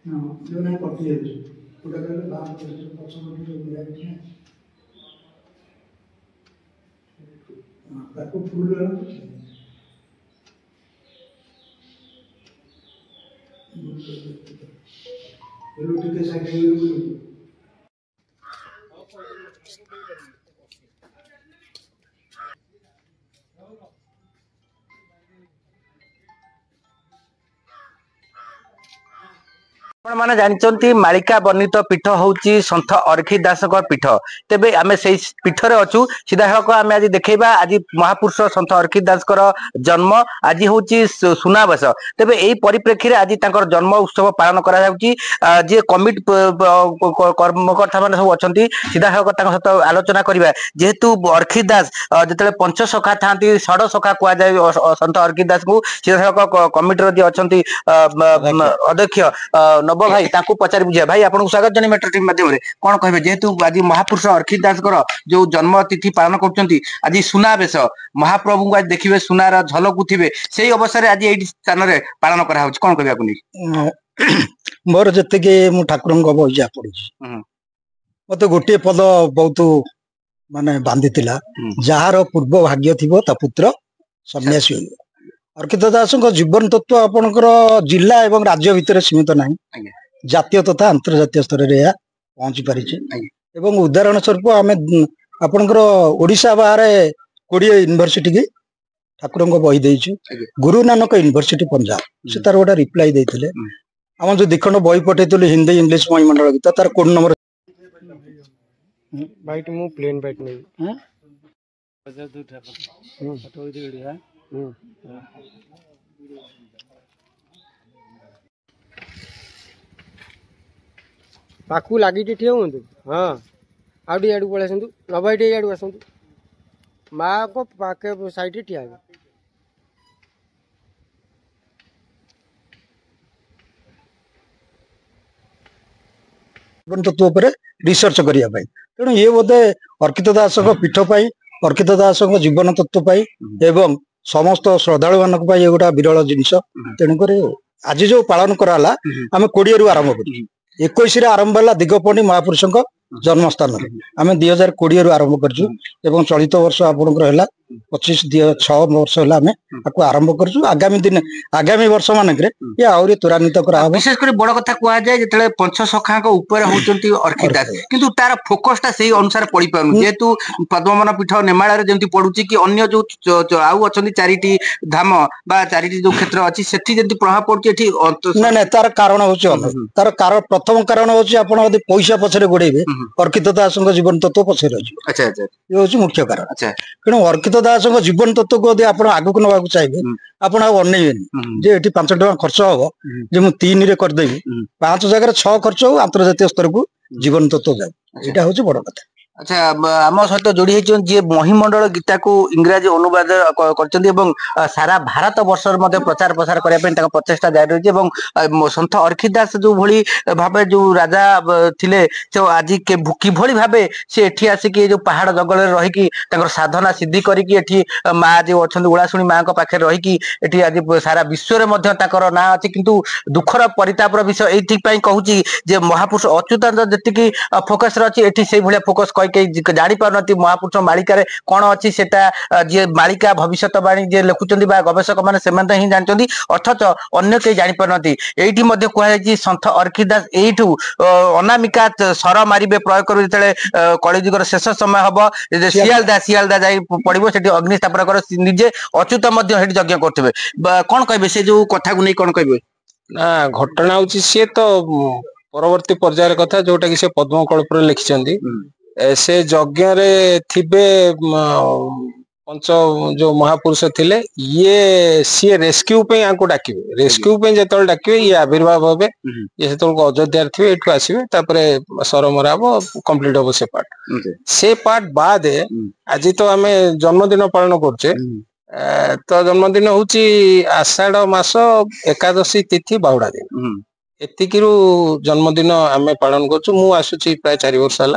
ଯୋଉମାନେ କଟି ଯାଉଛି କୋଉଟା କହିଲେ ବାହାର ପଛପଟେ ଯୋଉ ଦିଆଯାଇଛି ନା ତାକୁ ଫୁଲ ଟିକେ ସାଇଡ୍ आपण मैंने जानते मालिका वर्णित पीठ हूँ सन्थ अर्खी दास पीठ तेबे आम से पीठर अच्छु सीधा सड़क आम आज देखा आज महापुरुष सन्थ अर्खी दास जन्म आज हूँ सुनावेश तेबे यही परिप्रेक्षी में आज जन्म उत्सव पालन कर कमिटी कर्मकर्ता मैंने सब अच्छा सीधा सड़क सहित आलोचना करवा जेहेतु अर्खी दास जो पंच सखा था षड सखा कहुए सन्थ अर्खी दास को सीधा सड़क कमिटर जी अच्छा अध्यक्ष नब भाई पचारि बुझे भाई आपको स्वागत जन मेट्रो टीम माध्यम कौन कहे जेहेतु आज महापुरुष अर्खी दास जो जन्म तिथि पालन कर आज सुनावेश महाप्रभु को आज देखिए सुनार झलकु थे से अवसर आज ये स्थान में पालन करा कौन कहना मोर जी ठाकुर बईजा पड़ी मत गोटे पद बहुत माने बांधी जार पूर्व भाग्य थी पुत्र सन्यासी हो अर्कित दास जीवन तत्व आपणकर जिला एवं राज्य भितर सीमित नहीं जातीय तथा अंतर्जातीय स्तर में पहुंची पारी उदाहरण स्वरूप आम आपणकर ओडिशा बाहर 20 यूनिवर्सिटी की ठाकुर बही देचु गुरु नानक यूनिवर्सिटी पंजाब से तार गोटे रिप्लाई देते आम जो दिखंड बही पठेलु हिंदी इंग्लीश मणिमंडल गीत तार कोड नंबर बाइट मु प्लेन बाइट नहीं पाखु लगी ठिया हूँ हाँ आड़ू आड़ू पलि आसतु नबाई टे आड़ू आसतु माँ को पाके साइड ठिया तत्व पर रिसर्च करने तेणु ये बोधे अर्कित दास पीठ पाई अर्कित दास जीवन तत्व एवं समस्त श्रद्धालु मान ये गोटा विरल जिनस तेणुक आज जो पालन कराला आम 20 रु आरंभ कर 21 आरंभ है दिगपंडी महापुरुष जन्मस्थान आम 2020 रु आरंभ कर चलित वर्ष आपंकर 25-6 वर्ष है आरंभ कर आगामी दिन आगामी वर्ष मानक ये आहरी त्वरान्वित विशेषकर बड़ कथा कह जाए जो पंच सखा होती अर्खी दास किंतु तार फोकसटा से अनुसार पड़ पार जेहेतु पद्मवन पीठ नेमाल जमी पड़ुची कि अन्य जो आउ अच्छा चारिटी धाम बा चारिटी जो क्षेत्र अच्छी से प्रभाव पड़ुची ना ना तार कारण हूँ तार प्रथम कारण हूँ आप पैसा पछरे गोड़े अर्कित दास जीवन तत्व पछरे अच्छा अच्छा ये हूँ मुख्य कारण अच्छा तेणु अर्कित दास जीवन तत्व को यदि आप आगक ना चाहिए आप अनैबेनि जे 5 टका खर्च हम जे मुझे 3 रे करदेवी 5 जगह 6 खर्च हो अंतर्जातीय स्तर को जीवन तत्व जाए यहाँ हूँ बड़ कथा अच्छा आम सहित जोड़ी जी महिमंडल गीता को इंग्राजी अनुवाद कर सारा भारत वर्ष प्रचार प्रसार करने प्रचेषा जारी रही सन्थ अर्खी दास जो भली भाव जो राजा थिले आज किभली भाव से एठी आसिक जो पहाड़ जंगल रही साधना सिद्धि करके माँ जो अच्छा उड़ाशुणी माँ पाखे रही आज सारा विश्व में ना अच्छी किंतु दुखर परितापर विषय ये कहूँ जे महापुरुष अच्युतानंद जी फोकस अच्छी से भाया फोकस जानी पारती महापुरुष मालिका कौन अच्छी जी मालिका भविष्यवाणी जी लिखुंट गवेषक मैंने ही जानते अथच अन्य कई जापारती ये कहुई सन्थ अर्खी दास यू अनामिका सर मारे प्रयोग कर जो कलिजुगर शेष समय हम सियालदा जा पड़ो से अग्निस्थापन कर निजे अच्युत यज्ञ करेंगे कौन कहे से जो कथा को नहीं कौन कहे ना घटना हूँ सी तो परवर्ती पर्यायर कथा जोटा कि पद्म कल्प लिखिं से यज्ञ थिबे पंच जो महापुरुष थिले ये सी रेस्क्यू पे यहाँ डाके रेस्क्यू पे जो डाके ये आविर्भाव हे ये से अयोध्या थे ये आसवे सरमरा हम कंप्लीट हम से पार्ट बाद आज तो आम जन्मदिन पालन करचे तो जन्मदिन हूँ आषाढ़ मास एकादशी तिथि बाहुड़ा दिन एतिकी जन्मदिन आम पालन करूँ प्राय 4 वर्ष है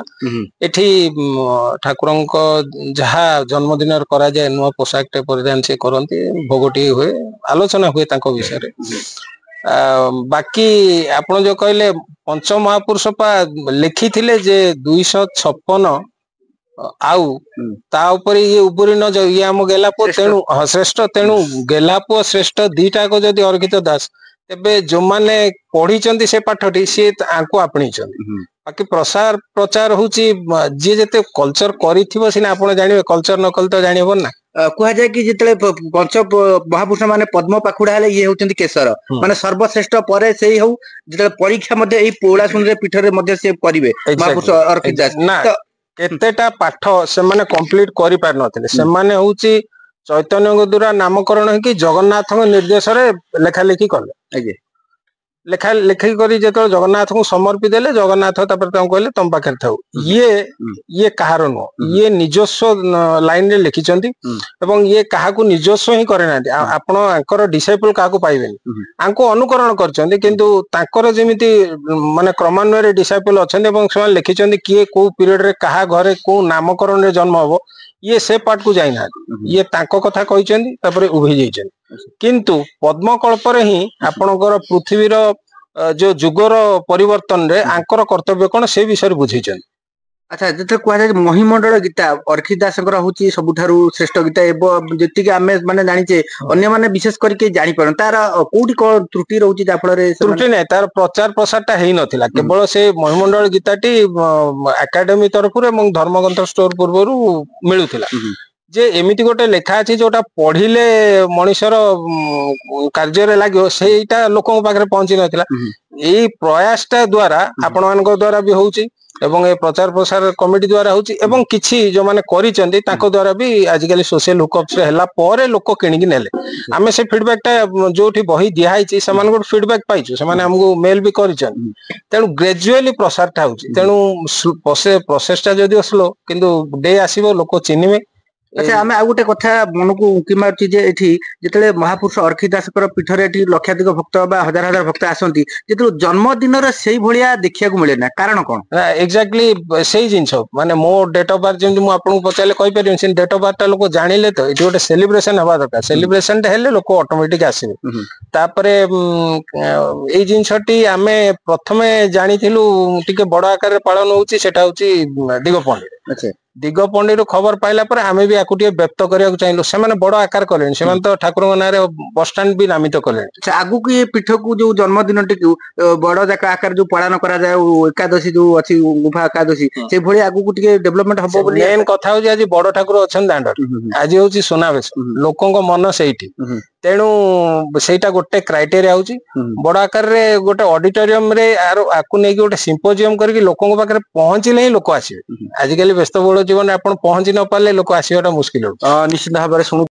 ठाकुर जहाँ जन्मदिन करा जाए नुआ पोशाक टे परिधान से करती भोगटी हुए आलोचना हुए विषय बाकी आपण जो कहले पंच महापुरुष पा लिखी थिले जे 256 आउ ता ऊपर ये उपरी न जो ये आम गेलापो तेणु श्रेष्ठ तेणु गेलापो श्रेष्ठ दीटा को जदि अर्घित दास तेबे जो माने पढ़ी से पाठटी सी आंको आपणी बाकी प्रसार प्रचार होची जे जते कल्चर करिथिबो सिना आपण जानिबे कल्चर न कल तो जानिबो ना कह जाए कि जितले पंच महापुरुष माने पद्म पाखुड़ा हेले ये होचंती केशर माने सर्वश्रेष्ठ परे सेही हो जितले परीक्षा मध्ये एई पोळा सुनरे पीठरे मध्ये से करिवे महापुरुष अर्घित दास ना केतेटा पाठ से माने कंप्लीट करि पार नथिले से माने होची चैतन्य द्वारा नामकरण है कि जगन्नाथ निर्देश लेखा लेखी कले लेखा लेखी करी जो जगन्नाथ को समर्पी देले जगन्नाथ कहले तुम पाखे था ये कहार नुह ये निजस्व लाइन रे लिखिचंती एवं ये कहा निजस्व ही करे ना आपण आंकर डिसाइपल का पाइबेनी आंको अनुकरण करचंती किंतु तांकर जेमिति माने क्रमान्वय डिसाइपल अछंती एवं से लिखिचंती किए को पीरियड रे कहा घरे को नामकरण रे जन्म हबो ये से पार्ट को जाई ना ये तांको कथा कहिचंती तापरे उभे जाइचंती किंतु पद्मकल्प रे ही आपणकर पृथ्वीर जो जुगर परिवर्तन रे आंकर कर्तव्य कोन से विषय बुझीचंती अच्छा जते कह जाय महिमंडल गीता अर्घित दासकर होची सबुठारु श्रेष्ठ गीता एबो जति आमे माने जानिचे अन्य माने विशेष करके जानि परन तार कोठी को त्रुटि रहउची जा फल रे त्रुटि नै तार प्रचार प्रसारटा हेई नथिला केवल से महिमंडल गीताटी एकेडमी तरफ रे एवं धर्मग्रंथ स्टोर पूर्वरु मिलुथिला जे एमिति गोटे लेखा अछि जोटा पढ़िले मनुष्यर कार्य रे लाग्यो सेटा लोकन पाखरे पहुंची नथिला एई प्रयासटा द्वारा आपण मानको द्वारा भी होउची एवं ए प्रचार प्रसार कमिटी द्वारा होउची एवं किछि जो माने करिचंती ताको द्वारा भी आजिकली सोशल हुकअप्स रे हला परे लोक किनिकि नेले आमे से फीडबैकटा जोठी बही दिया हिची समान को फीडबैक पाइछु समान हमको मेल भी करिचन तेनु ग्रेजुअली प्रसारटा होउची तेनु प्रोसेसटा जदी स्लो किंतु डे आसीबो लोक चिनिमे अच्छा आमे आ गोटे कथा मन को उकी मारची जे एठी जेतले महापुरुष अर्घित दासकर पीठरे एठी लक्षाधिक भक्त बा हजार हजार भक्त आसंती जेतले जन्मदिन रे सेही भलिया देखिया को मिले ना कारण कोन एक्जेक्टली सेही जिंस माने मो डेट ऑफ बर्थ जेंति मु आपन को पचाले कहि परियन से डेट ऑफ बर्थ ता लोक जानिले तो एठी गोटे सेलिब्रेशन हवा दरकार सेलिब्रेशन ता हेले लोक ऑटोमेटिक आसीबे तापरे एई जिंसटी आमे प्रथमे जानिथिलु टिके बड़ आकार रे पालन होउची सेटा होउची दिगपंडी अच्छा दिगपंडी खबर पाइला पर आमे भी आकुटिए व्यक्त करिया चाहिए से बड़ आकार कले से तो ठाकुर ना बस स्टैंड भी नामित कले आगु की पीठ को जो जन्मदिन टी बड़ जाक आकार जो पालन करा जाए एकादशी जो अच्छी गुफा एकादशी से भली आगु को टिके डेवलपमेंट हबो बोली मेन कथा हो आज बड़ ठाकुर अच्छा दांडर आज हूँ सुनावेश लोकों मन से तेणु सेटा गोटे क्राइटेरिया होची बड़ आकार रे गोटे ऑडिटोरियम रे आकु नै गोटे सिम्पोजियम करके लोकों पाखे पहुंचले ही लोक आसीबे आजिकली व्यस्त बहुल जीवन आपण पहुंची न पाले लोक आसीबाटा मुश्किल हो निश्चित भाव में